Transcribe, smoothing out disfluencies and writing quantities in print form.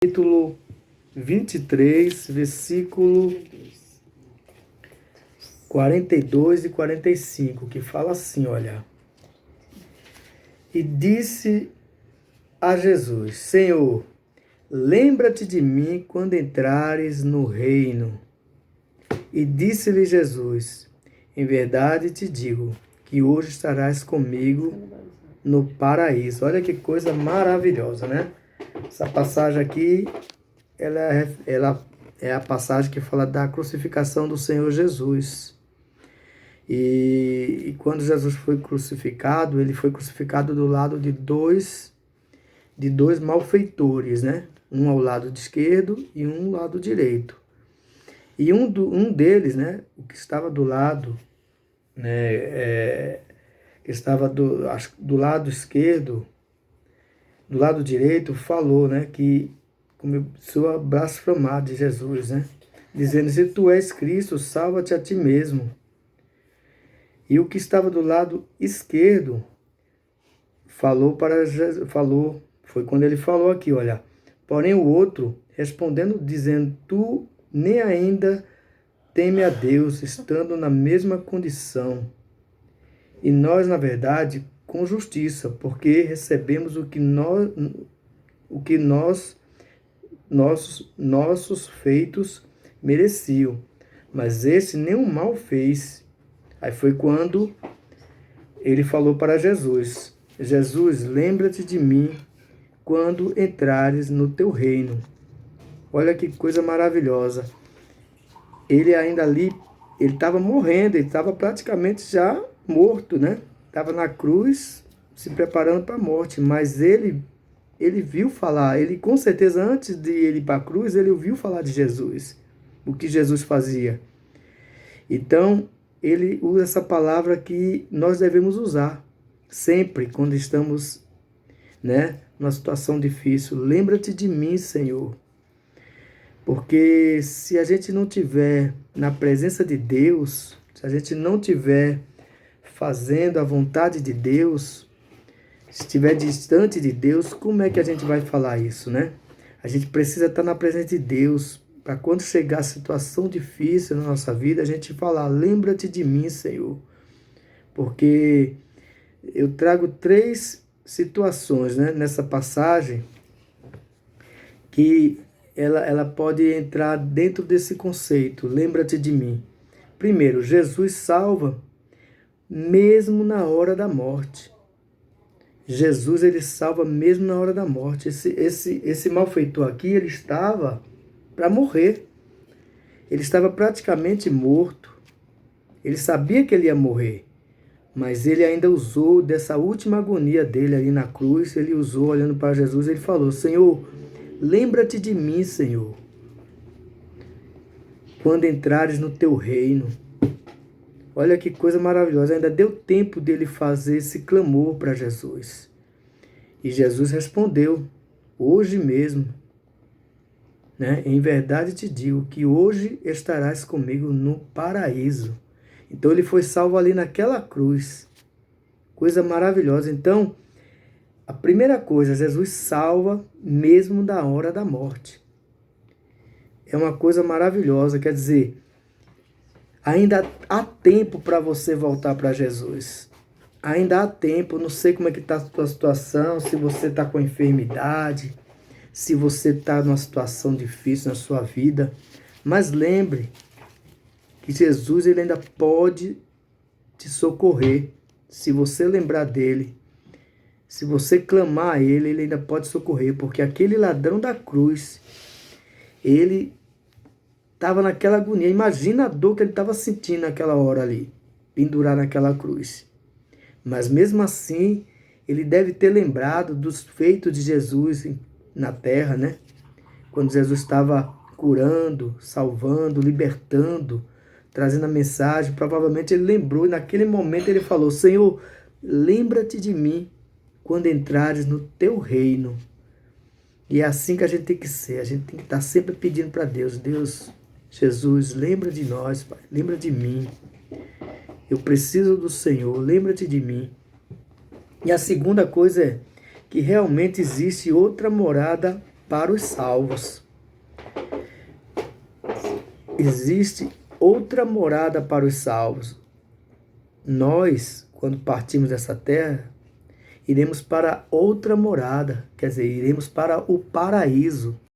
Capítulo 23, versículo 42 e 45, que fala assim, olha. E disse a Jesus: Senhor, lembra-te de mim quando entrares no reino. E disse-lhe Jesus: em verdade te digo que hoje estarás comigo no paraíso. Olha que coisa maravilhosa, né? Essa passagem aqui, ela é a passagem que fala da crucificação do Senhor Jesus. E quando Jesus foi crucificado, ele foi crucificado do lado de dois malfeitores, né? Um ao lado esquerdo e um ao lado direito. E um deles, né? O que estava do lado, né? Que estava do lado esquerdo, do lado direito, falou, né? Que começou a blasfemar de Jesus, né? Dizendo: se tu és Cristo, salva-te a ti mesmo. E o que estava do lado esquerdo foi quando ele falou aqui, olha. Porém o outro, respondendo, dizendo: tu nem ainda teme a Deus, estando na mesma condição. E nós, na verdade, com justiça, porque recebemos o que nossos feitos mereciam. Mas esse nenhum mal fez. Aí foi quando ele falou para Jesus: Jesus, lembra-te de mim quando entrares no teu reino. Olha que coisa maravilhosa. Ele ainda ali, ele estava morrendo, ele estava praticamente já morto, né? Estava na cruz, se preparando para a morte, mas ele viu falar, ele com certeza antes de ele ir para a cruz, ele ouviu falar de Jesus, o que Jesus fazia. Então, ele usa essa palavra que nós devemos usar sempre quando estamos, né, numa situação difícil. Lembra-te de mim, Senhor. Porque se a gente não tiver na presença de Deus, se a gente não tiver fazendo a vontade de Deus, se estiver distante de Deus, como é que a gente vai falar isso, né? A gente precisa estar na presença de Deus, para quando chegar a situação difícil na nossa vida, a gente falar: lembra-te de mim, Senhor. Porque eu trago 3 situações, né, nessa passagem que ela pode entrar dentro desse conceito. Lembra-te de mim. Primeiro, Jesus salva mesmo na hora da morte. Jesus, ele salva mesmo na hora da morte. Esse malfeitor aqui, ele estava para morrer. Ele estava praticamente morto. Ele sabia que ele ia morrer. Mas ele ainda usou dessa última agonia dele ali na cruz. Ele usou, olhando para Jesus, ele falou: Senhor, lembra-te de mim, Senhor, quando entrares no teu reino. Olha que coisa maravilhosa. Ainda deu tempo dele fazer esse clamor para Jesus. E Jesus respondeu: hoje mesmo, né? Em verdade te digo que hoje estarás comigo no paraíso. Então ele foi salvo ali naquela cruz. Coisa maravilhosa. Então, a primeira coisa, Jesus salva mesmo da hora da morte. É uma coisa maravilhosa, quer dizer, ainda há tempo para você voltar para Jesus. Ainda há tempo, não sei como é que está a sua situação, se você está com enfermidade, se você está numa situação difícil na sua vida, mas lembre que Jesus, ele ainda pode te socorrer. Se você lembrar dele, se você clamar a ele, ele ainda pode socorrer, porque aquele ladrão da cruz, ele estava naquela agonia. Imagina a dor que ele estava sentindo naquela hora ali, pendurar naquela cruz. Mas mesmo assim, ele deve ter lembrado dos feitos de Jesus na terra, né? Quando Jesus estava curando, salvando, libertando, trazendo a mensagem, provavelmente ele lembrou, e naquele momento ele falou: Senhor, lembra-te de mim quando entrares no teu reino. E é assim que a gente tem que ser. A gente tem que estar sempre pedindo para Deus: Deus, Jesus, lembra de nós, Pai, lembra de mim. Eu preciso do Senhor, lembra-te de mim. E a segunda coisa é que realmente existe outra morada para os salvos. Existe outra morada para os salvos. Nós, quando partimos dessa terra, iremos para outra morada, quer dizer, iremos para o paraíso.